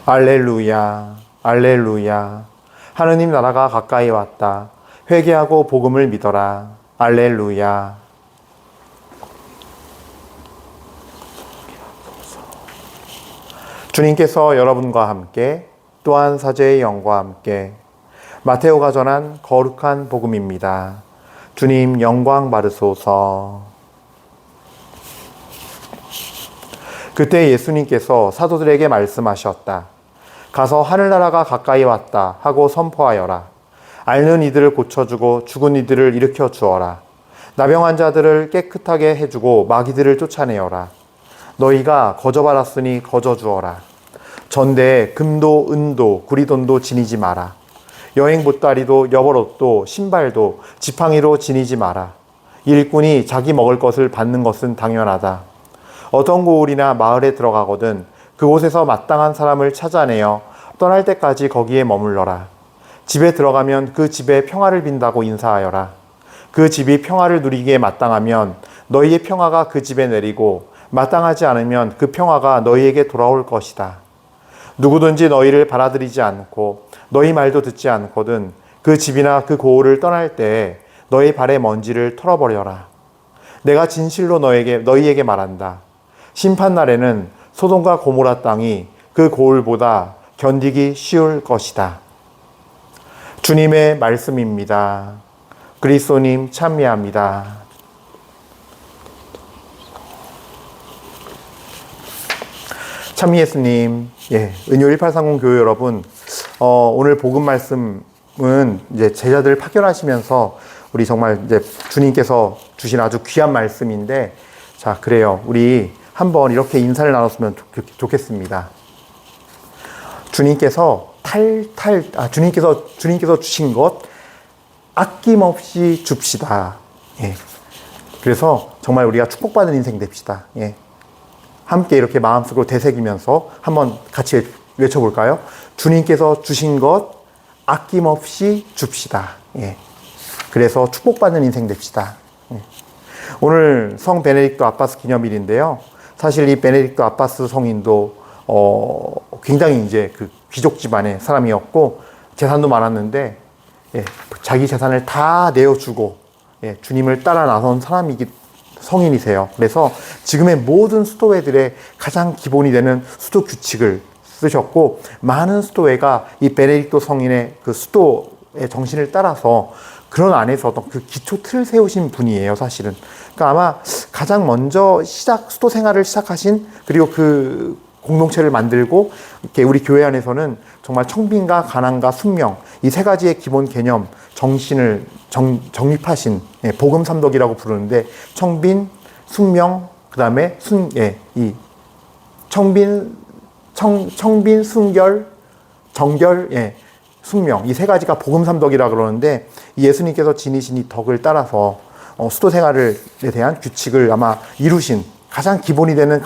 알렐루야, 알렐루야. 하느님 나라가 가까이 왔다. 회개하고 복음을 믿어라. 알렐루야. 주님께서 여러분과 함께 또한 사제의 영과 함께 마테오가 전한 거룩한 복음입니다. 주님 영광 받으소서. 그때 예수님께서 사도들에게 말씀하셨다. 가서 하늘나라가 가까이 왔다 하고 선포하여라. 앓는 이들을 고쳐주고 죽은 이들을 일으켜 주어라. 나병한 자들을 깨끗하게 해주고 마귀들을 쫓아내어라. 너희가 거저받았으니 거저주어라. 전대에 금도 은도 구리돈도 지니지 마라. 여행 보따리도 여벌옷도 신발도 지팡이로 지니지 마라. 일꾼이 자기 먹을 것을 받는 것은 당연하다. 어떤 고을이나 마을에 들어가거든 그곳에서 마땅한 사람을 찾아내어 떠날 때까지 거기에 머물러라. 집에 들어가면 그 집에 평화를 빈다고 인사하여라. 그 집이 평화를 누리기에 마땅하면 너희의 평화가 그 집에 내리고 마땅하지 않으면 그 평화가 너희에게 돌아올 것이다. 누구든지 너희를 받아들이지 않고 너희 말도 듣지 않거든 그 집이나 그 고을을 떠날 때에 너희 발의 먼지를 털어버려라. 내가 진실로 너희에게 말한다. 심판날에는 소돔과 고모라 땅이 그 고을보다 견디기 쉬울 것이다. 주님의 말씀입니다. 그리스도님 찬미합니다. 찬미 예수님, 은효 1830 교회 여러분, 오늘 복음 말씀은 이제 제자들 파견하시면서 우리 정말 이제 주님께서 주신 아주 귀한 말씀인데, 자, 그래요. 우리 한번 이렇게 인사를 나눴으면 좋겠습니다. 주님께서 주님께서 주신 것 아낌없이 줍시다. 그래서 정말 우리가 축복받은 인생 됩시다. 함께 이렇게 마음속으로 되새기면서 한번 같이 외쳐볼까요? 주님께서 주신 것 아낌없이 줍시다. 그래서 축복받는 인생 됩시다. 오늘 성 베네딕토 아바스 기념일인데요. 사실 이 베네딕토 아바스 성인도 굉장히 이제 그 귀족 집안의 사람이었고 재산도 많았는데 자기 재산을 다 내어주고 주님을 따라 나선 성인이세요. 그래서 지금의 모든 수도회들의 가장 기본이 되는 수도 규칙을 쓰셨고 많은 수도회가 이 베네딕토 성인의 그 수도의 정신을 따라서 그런 안에서 어떤 그 기초 틀을 세우신 분이에요, 사실은. 그러니까 아마 가장 먼저 수도 생활을 시작하신 그리고 그 공동체를 만들고 이렇게 우리 교회 안에서는 정말 청빈과 가난과 순명 이 세 가지의 기본 개념 정신을 정립하신 복음 삼덕이라고 부르는데 청빈, 순명, 그다음에 이 청빈, 순결, 정결, 순명 이 세 가지가 복음 삼덕이라고 그러는데 예수님께서 지니신 이 덕을 따라서 수도 생활에 대한 규칙을 아마 이루신 가장 기본이 되는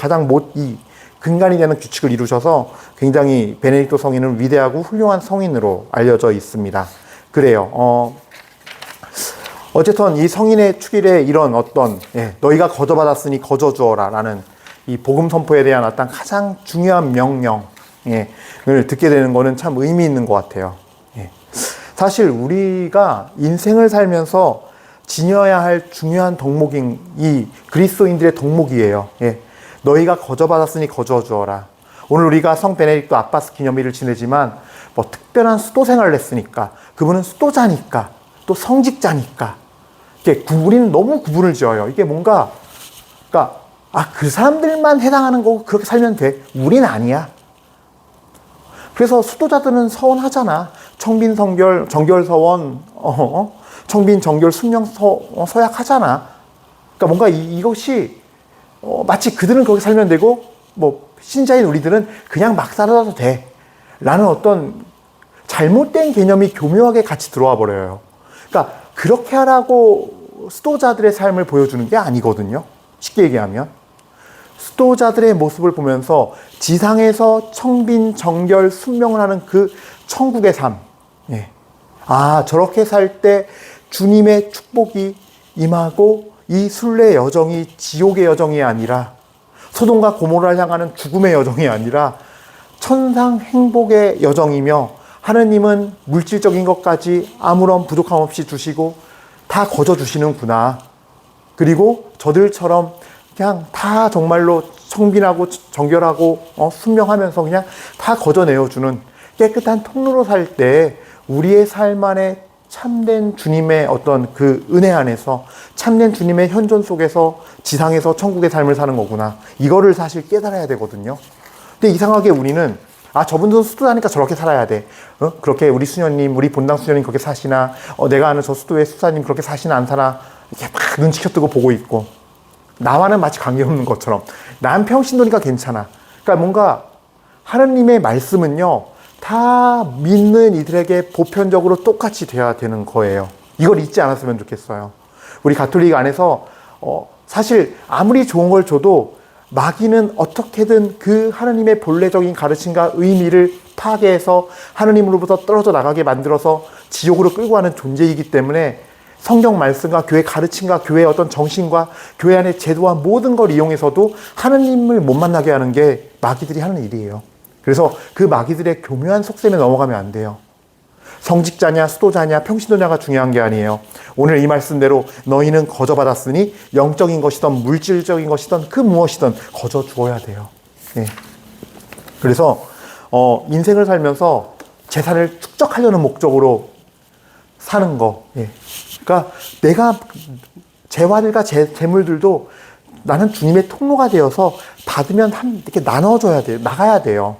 근간이 되는 규칙을 이루셔서 굉장히 베네딕토 성인은 위대하고 훌륭한 성인으로 알려져 있습니다. 그래요. 어쨌든 이 성인의 축일에 이런 어떤 너희가 거저받았으니 거저주어라 라는 이 복음 선포에 대한 어떤 가장 중요한 명령을 듣게 되는 거는 참 의미 있는 것 같아요. 사실 우리가 인생을 살면서 지녀야 할 중요한 덕목인 이 그리스도인들의 덕목이에요. 너희가 거저받았으니 거저주어라. 오늘 우리가 성 베네딕토 아바스 기념일을 지내지만 뭐 특별한 수도 생활을 했으니까 그분은 수도자니까 또 성직자니까 이게 우리는 너무 구분을 지어요. 이게 뭔가 그러니까 그 사람들만 해당하는 거고 그렇게 살면 돼. 우린 아니야. 그래서 수도자들은 서원하잖아. 청빈 성결 정결 서원 청빈 정결 순명 서약 하잖아. 그러니까 뭔가 이것이 마치 그들은 거기 살면 되고 뭐 신자인 우리들은 그냥 막 살아도 돼 라는 어떤 잘못된 개념이 교묘하게 같이 들어와 버려요. 그러니까 그렇게 하라고 수도자들의 삶을 보여주는 게 아니거든요. 쉽게 얘기하면 수도자들의 모습을 보면서 지상에서 청빈 정결 순명을 하는 그 천국의 삶, 저렇게 살 때 주님의 축복이 임하고 이 순례 여정이 지옥의 여정이 아니라 소돔과 고모라를 향하는 죽음의 여정이 아니라 천상 행복의 여정이며 하느님은 물질적인 것까지 아무런 부족함 없이 주시고 다 거저 주시는구나. 그리고 저들처럼 그냥 다 정말로 청빈하고 정결하고 순명하면서 그냥 다 거저 내어주는 깨끗한 통로로 살 때 우리의 삶 안에 참된 주님의 어떤 그 은혜 안에서 참된 주님의 현존 속에서 지상에서 천국의 삶을 사는 거구나. 이거를 사실 깨달아야 되거든요. 근데 이상하게 우리는 저분들은 수도사니까 저렇게 살아야 돼. 그렇게 우리 수녀님, 우리 본당 수녀님 그렇게 사시나? 내가 아는 저 수도의 수사님 그렇게 사시나 안 사나? 이렇게 막 눈치켜 뜨고 보고 있고. 나와는 마치 관계없는 것처럼. 난 평신도니까 괜찮아. 그러니까 뭔가 하느님의 말씀은요, 다 믿는 이들에게 보편적으로 똑같이 돼야 되는 거예요. 이걸 잊지 않았으면 좋겠어요. 우리 가톨릭 안에서 사실 아무리 좋은 걸 줘도 마귀는 어떻게든 그 하느님의 본래적인 가르침과 의미를 파괴해서 하느님으로부터 떨어져 나가게 만들어서 지옥으로 끌고 가는 존재이기 때문에 성경 말씀과 교회 가르침과 교회의 어떤 정신과 교회 안의 제도와 모든 걸 이용해서도 하느님을 못 만나게 하는 게 마귀들이 하는 일이에요. 그래서 그 마귀들의 교묘한 속셈에 넘어가면 안 돼요. 성직자냐 수도자냐 평신도냐가 중요한 게 아니에요. 오늘 이 말씀대로 너희는 거저 받았으니 영적인 것이든 물질적인 것이든 그 무엇이든 거저 주어야 돼요. 예. 그래서 인생을 살면서 재산을 축적하려는 목적으로 사는 거. 예. 그러니까 내가 재화들과 재물들도 나는 주님의 통로가 되어서 받으면 이렇게 나눠줘야 돼요. 나가야 돼요.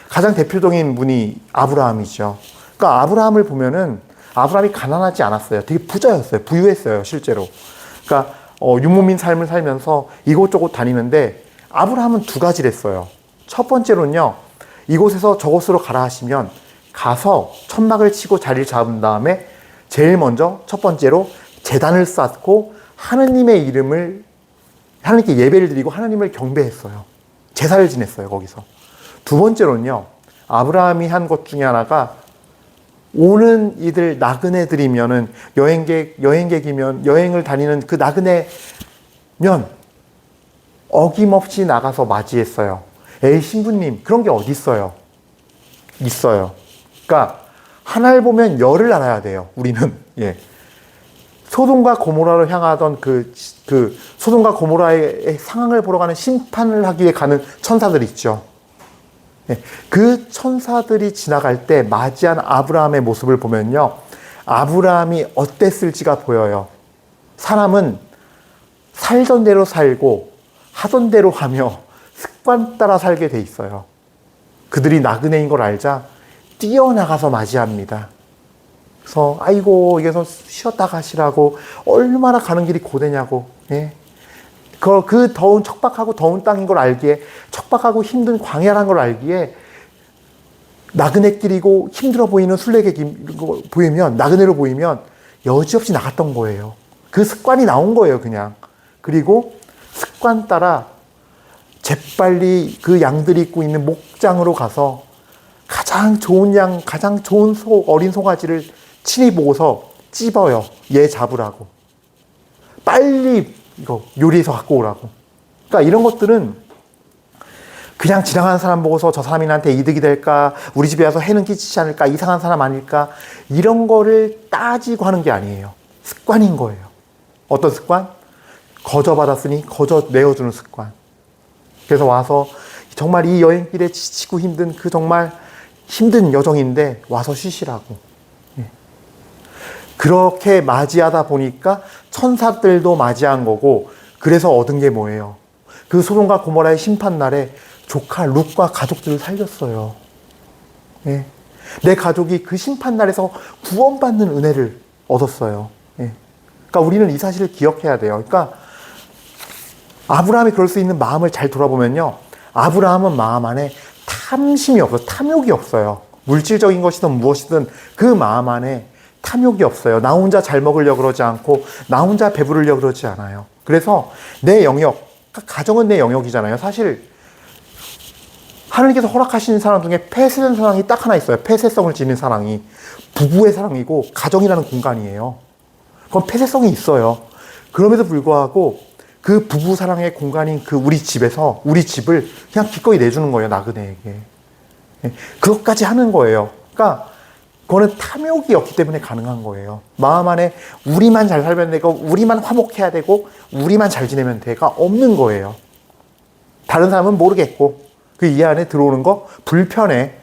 가장 대표적인 분이 아브라함이죠. 그러니까 아브라함을 보면은 아브라함이 가난하지 않았어요. 되게 부자였어요. 부유했어요, 실제로. 그러니까 유목민 삶을 살면서 이곳저곳 다니는데 아브라함은 두 가지를 했어요. 첫 번째로는요, 이곳에서 저곳으로 가라 하시면 가서 천막을 치고 자리를 잡은 다음에 제일 먼저 첫 번째로 제단을 쌓고 하느님의 이름을 하나님께 예배를 드리고 하나님을 경배했어요. 제사를 지냈어요, 거기서. 두 번째로는요, 아브라함이 한 것 중에 하나가 오는 이들 나그네들이면은 여행객이면 여행을 다니는 그 나그네면 어김없이 나가서 맞이했어요. 에이 신부님 그런 게 어디 있어요? 있어요. 그러니까 하나를 보면 열을 알아야 돼요. 우리는 예. 소돔과 고모라로 향하던 그 소돔과 고모라의 상황을 보러 가는 심판을 하기 위해 가는 천사들 있죠. 예. 그 천사들이 지나갈 때 맞이한 아브라함의 모습을 보면요, 아브라함이 어땠을지가 보여요. 사람은 살던 대로 살고 하던 대로 하며 습관 따라 살게 돼 있어요. 그들이 나그네인 걸 알자 뛰어나가서 맞이합니다. 그래서 아이고 여기서 쉬었다 가시라고, 얼마나 가는 길이 고되냐고. 예. 그 더운 척박하고 더운 땅인 걸 알기에, 척박하고 힘든 광야란 걸 알기에 나그네길이고 힘들어 보이는 순례객이 보이면, 나그네로 보이면 여지없이 나갔던 거예요. 그 습관이 나온 거예요, 그냥. 그리고 습관 따라 재빨리 그 양들이 있고 있는 목장으로 가서 가장 좋은 양, 가장 좋은 어린 송아지를 친히 보고서 찝어요. 얘 잡으라고. 빨리 이거 요리해서 갖고 오라고. 그러니까 이런 것들은 그냥 지나가는 사람 보고서 저 사람한테 이득이 될까, 우리 집에 와서 해는 끼치지 않을까, 이상한 사람 아닐까, 이런 거를 따지고 하는 게 아니에요. 습관인 거예요. 어떤 습관? 거저 받았으니 거저 내어주는 습관. 그래서 와서 정말 이 여행길에 지치고 힘든 그 정말 힘든 여정인데 와서 쉬시라고. 예. 그렇게 맞이하다 보니까 천사들도 맞이한 거고, 그래서 얻은 게 뭐예요? 그 소돔과 고모라의 심판날에 조카 룻과 가족들을 살렸어요. 예. 내 가족이 그 심판날에서 구원받는 은혜를 얻었어요. 예. 그러니까 우리는 이 사실을 기억해야 돼요. 그러니까 아브라함이 그럴 수 있는 마음을 잘 돌아보면요, 아브라함은 마음 안에 탐심이 없어요. 탐욕이 없어요. 물질적인 것이든 무엇이든 그 마음 안에 탐욕이 없어요. 나 혼자 잘 먹으려고 그러지 않고 나 혼자 배부르려고 그러지 않아요. 그래서 내 영역, 가정은 내 영역이잖아요. 사실 하나님께서 허락하신 사랑 중에 폐쇄된 사랑이 딱 하나 있어요. 폐쇄성을 지닌 사랑이 부부의 사랑이고 가정이라는 공간이에요. 그건 폐쇄성이 있어요. 그럼에도 불구하고 그 부부 사랑의 공간인 그 우리 집에서 우리 집을 그냥 기꺼이 내주는 거예요, 나그네에게. 예, 그것까지 하는 거예요. 그러니까 그거는 탐욕이 없기 때문에 가능한 거예요. 마음 안에 우리만 잘 살면 되고 우리만 화목해야 되고 우리만 잘 지내면 돼가 없는 거예요. 다른 사람은 모르겠고 그 이 안에 들어오는 거 불편해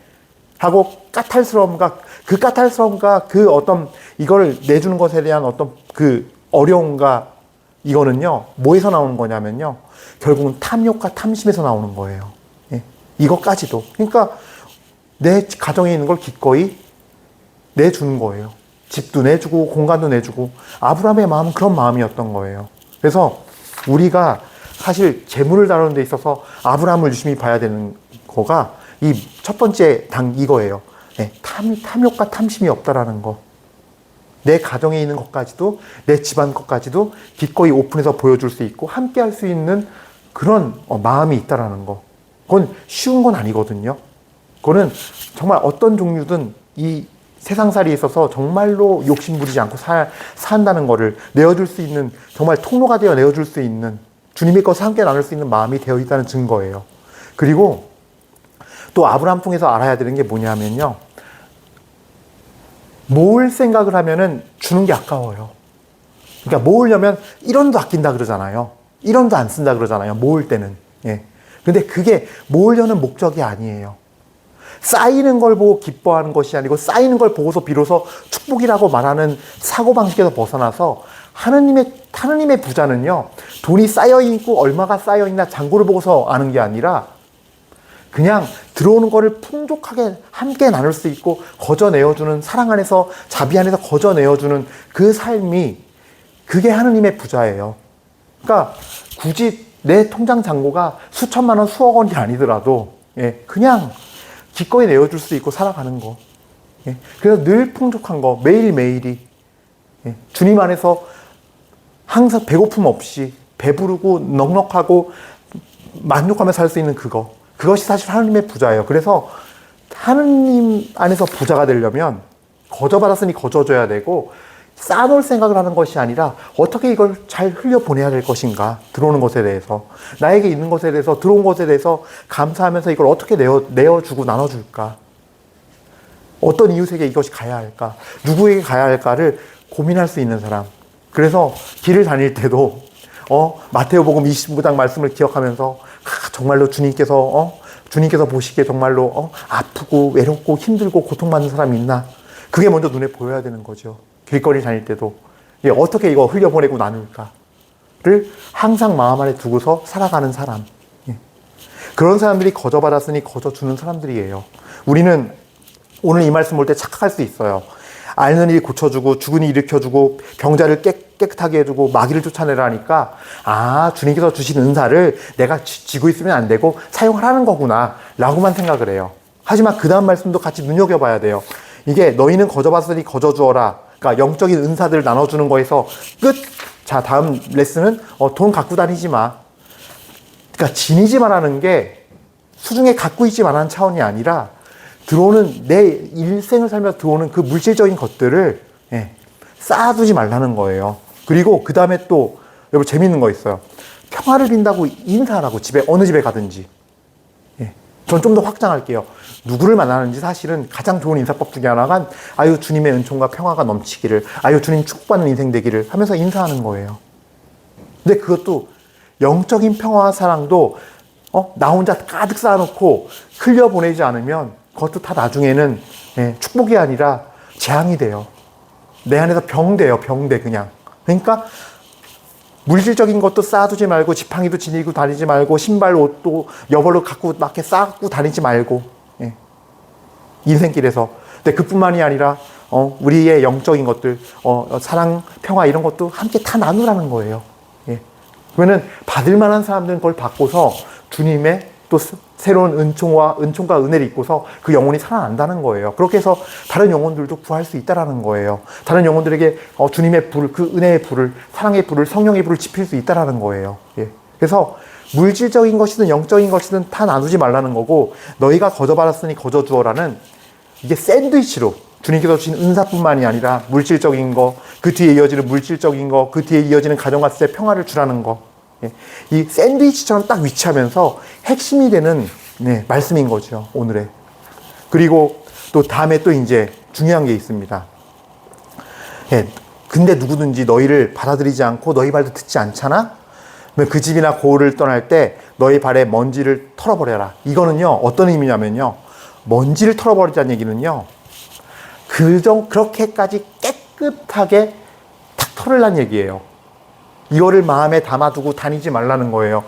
하고 까탈스러움과 그 어떤 이걸 내주는 것에 대한 어떤 그 어려움과 이거는요 뭐에서 나오는 거냐면요 결국은 탐욕과 탐심에서 나오는 거예요. 예, 이것까지도 그러니까 내 가정에 있는 걸 기꺼이 내주는 거예요. 집도 내주고 공간도 내주고 아브라함의 마음은 그런 마음이었던 거예요. 그래서 우리가 사실 재물을 다루는 데 있어서 아브라함을 유심히 봐야 되는 거가 이 첫 번째 이거예요. 네, 탐욕과 탐심이 없다라는 거. 내 가정에 있는 것까지도 내 집안 것까지도 기꺼이 오픈해서 보여줄 수 있고 함께 할 수 있는 그런 마음이 있다라는 거. 그건 쉬운 건 아니거든요. 그거는 정말 어떤 종류든 이 세상살이에 있어서 정말로 욕심 부리지 않고 산다는 거를 내어줄 수 있는 정말 통로가 되어 내어줄 수 있는 주님의 것을 함께 나눌 수 있는 마음이 되어 있다는 증거예요. 그리고 또 아브라함 통해서 알아야 되는 게 뭐냐면요. 모을 생각을 하면은 주는 게 아까워요. 그러니까 모으려면 1원도 아낀다 그러잖아요. 1원도 안 쓴다 그러잖아요. 모을 때는. 예. 근데 그게 모으려는 목적이 아니에요. 쌓이는 걸 보고 기뻐하는 것이 아니고 쌓이는 걸 보고서 비로소 축복이라고 말하는 사고방식에서 벗어나서 하느님의 부자는요, 돈이 쌓여있고 얼마가 쌓여있나 잔고를 보고서 아는 게 아니라 그냥 들어오는 거를 풍족하게 함께 나눌 수 있고 거저 내어주는 사랑 안에서 자비 안에서 거저 내어주는 그 삶이 그게 하느님의 부자예요. 그러니까 굳이 내 통장 잔고가 수천만 원, 수억 원이 아니더라도 예, 그냥 기꺼이 내어줄 수 있고 살아가는 거. 예, 그래서 늘 풍족한 거 매일매일이 예, 주님 안에서 항상 배고픔 없이 배부르고 넉넉하고 만족하며 살 수 있는 그것이 사실 하느님의 부자예요. 그래서 하느님 안에서 부자가 되려면 거저 받았으니 거저 줘야 되고 쌓아놓을 생각을 하는 것이 아니라 어떻게 이걸 잘 흘려보내야 될 것인가, 들어오는 것에 대해서 나에게 있는 것에 대해서 들어온 것에 대해서 감사하면서 이걸 어떻게 내어주고 나눠줄까, 어떤 이웃에게 이것이 가야 할까, 누구에게 가야 할까를 고민할 수 있는 사람. 그래서 길을 다닐 때도 마태오복음 25장 말씀을 기억하면서 정말로 주님께서 보시기에 정말로 아프고 외롭고 힘들고 고통받는 사람이 있나, 그게 먼저 눈에 보여야 되는 거죠. 길거리 다닐 때도 어떻게 이거 흘려보내고 나눌까를 항상 마음 안에 두고서 살아가는 사람. 그런 사람들이 거저 받았으니 거저 주는 사람들이에요. 우리는 오늘 이 말씀 볼 때 착각할 수 있어요. 앓는 일 고쳐주고 죽은 일 일으켜주고 병자를 깨끗하게 해주고 마귀를 쫓아내라 하니까 주님께서 주신 은사를 내가 쥐고 있으면 안 되고 사용하라는 거구나 라고만 생각을 해요. 하지만 그 다음 말씀도 같이 눈여겨봐야 돼요. 이게 너희는 거저 받았으니 거저 주어라. 그러니까 영적인 은사들을 나눠주는 거에서 끝. 자, 다음 레슨은 돈 갖고 다니지 마. 그러니까 지니지 말라는 게 수중에 갖고 있지 말라는 차원이 아니라 들어오는 내 일생을 살면서 들어오는 그 물질적인 것들을 쌓아두지 말라는 거예요. 그리고 그 다음에 또 여러분 재밌는 거 있어요. 평화를 빈다고 인사하라고, 어느 집에 가든지. 전 좀 더 확장할게요. 누구를 만나는지 사실은 가장 좋은 인사법 중에 하나가 주님의 은총과 평화가 넘치기를, 주님 축복받는 인생 되기를 하면서 인사하는 거예요. 근데 그것도 영적인 평화와 사랑도 나 혼자 가득 쌓아놓고 흘려보내지 않으면 그것도 다 나중에는 축복이 아니라 재앙이 돼요. 내 안에서 병돼요. 병돼 그냥. 그러니까 물질적인 것도 쌓아두지 말고 지팡이도 지니고 다니지 말고 신발 옷도 여벌로 갖고 막 이렇게 쌓고 다니지 말고 인생길에서. 근데 그뿐만이 아니라 우리의 영적인 것들 사랑, 평화 이런 것도 함께 다 나누라는 거예요. 그러면은 받을 만한 사람들은 그걸 받고서 주님의 또 새로운 은총과 은혜를 입고서 그 영혼이 살아난다는 거예요. 그렇게 해서 다른 영혼들도 구할 수 있다라는 거예요. 다른 영혼들에게 주님의 불, 그 은혜의 불을, 사랑의 불을, 성령의 불을 지필 수 있다라는 거예요. 그래서 물질적인 것이든 영적인 것이든 다 나누지 말라는 거고, 너희가 거저 받았으니 거저 주어라는 이게 샌드위치로 주님께서 주신 은사뿐만이 아니라 물질적인 거, 그 뒤에 이어지는 물질적인 거, 그 뒤에 이어지는 가정 갔을 때 평화를 주라는 거. 이 샌드위치처럼 딱 위치하면서 핵심이 되는 말씀인 거죠, 오늘의. 그리고 또 다음에 또 이제 중요한 게 있습니다. 예, 근데 누구든지 너희를 받아들이지 않고 너희 말도 듣지 않잖아? 그 집이나 고을을 떠날 때 너희 발에 먼지를 털어버려라. 이거는요, 어떤 의미냐면요, 먼지를 털어버리자는 얘기는요, 그렇게까지 깨끗하게 탁 털으란 얘기예요. 이거를 마음에 담아두고 다니지 말라는 거예요.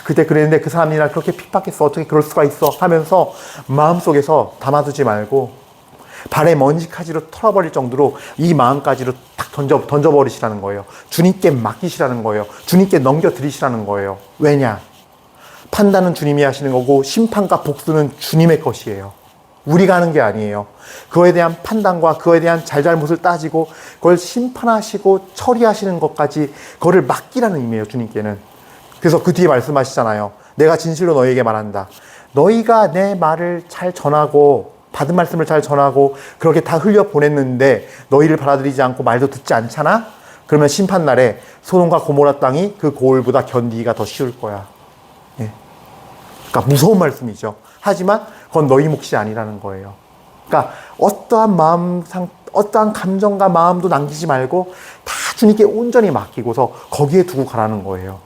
그때 그랬는데 그 사람이 날 그렇게 핍박했어. 어떻게 그럴 수가 있어. 하면서 마음속에서 담아두지 말고 발에 먼지까지로 털어버릴 정도로 이 마음까지로 딱 던져버리시라는 거예요. 주님께 맡기시라는 거예요. 주님께 넘겨드리시라는 거예요. 왜냐? 판단은 주님이 하시는 거고 심판과 복수는 주님의 것이에요. 우리가 하는 게 아니에요. 그거에 대한 판단과 그거에 대한 잘잘못을 따지고 그걸 심판하시고 처리하시는 것까지 그거를 맡기라는 의미예요, 주님께는. 그래서 그 뒤에 말씀하시잖아요. 내가 진실로 너희에게 말한다. 너희가 내 말을 잘 전하고 받은 말씀을 잘 전하고 그렇게 다 흘려보냈는데 너희를 받아들이지 않고 말도 듣지 않잖아? 그러면 심판날에 소돔과 고모라 땅이 그 고을보다 견디기가 더 쉬울 거야. 예. 그러니까 무서운 말씀이죠. 하지만 그건 너희 몫이 아니라는 거예요. 그러니까 어떠한 감정과 마음도 남기지 말고 다 주님께 온전히 맡기고서 거기에 두고 가라는 거예요.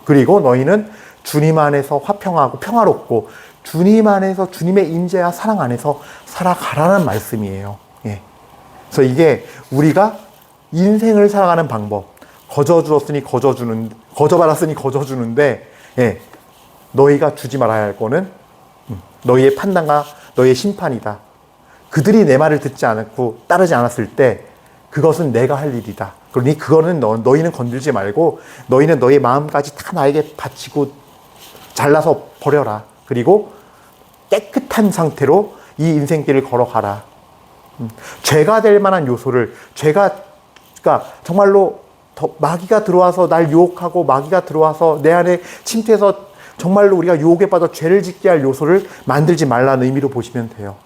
그리고 너희는 주님 안에서 화평하고 평화롭고 주님 안에서 주님의 임재와 사랑 안에서 살아가라는 말씀이에요. 예. 그래서 이게 우리가 인생을 살아가는 방법, 거저받았으니 거저주는데, 예. 너희가 주지 말아야 할 거는 너희의 판단과 너희의 심판이다. 그들이 내 말을 듣지 않고 따르지 않았을 때 그것은 내가 할 일이다. 그러니 그거는 너희는 건들지 말고 너희는 너희의 마음까지 다 나에게 바치고 잘라서 버려라. 그리고 깨끗한 상태로 이 인생길을 걸어가라. 죄가 될 만한 요소를 그러니까 정말로 마귀가 들어와서 날 유혹하고 마귀가 들어와서 내 안에 침투해서 정말로 우리가 유혹에 빠져 죄를 짓게 할 요소를 만들지 말라는 의미로 보시면 돼요.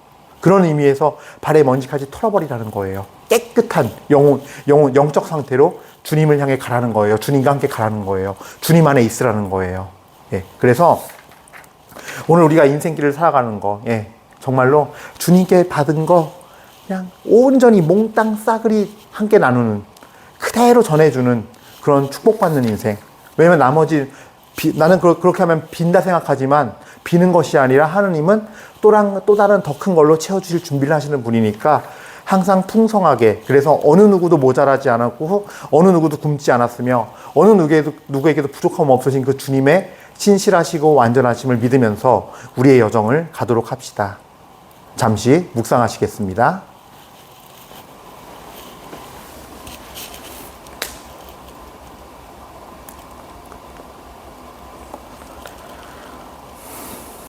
그런 의미에서 발에 먼지까지 털어버리라는 거예요. 깨끗한 영적 상태로 주님을 향해 가라는 거예요. 주님과 함께 가라는 거예요. 주님 안에 있으라는 거예요. 예. 그래서 오늘 우리가 인생길을 살아가는 거, 예. 정말로 주님께 받은 거 그냥 온전히 몽땅 싸그리 함께 나누는, 그대로 전해주는 그런 축복받는 인생. 왜냐면 나머지 나는 그렇게 하면 빈다 생각하지만 비는 것이 아니라 하느님은 또 다른 더 큰 걸로 채워주실 준비를 하시는 분이니까 항상 풍성하게, 그래서 어느 누구도 모자라지 않았고 어느 누구도 굶지 않았으며 어느 누구에게도 부족함 없으신 그 주님의 신실하시고 완전하심을 믿으면서 우리의 여정을 가도록 합시다. 잠시 묵상하시겠습니다.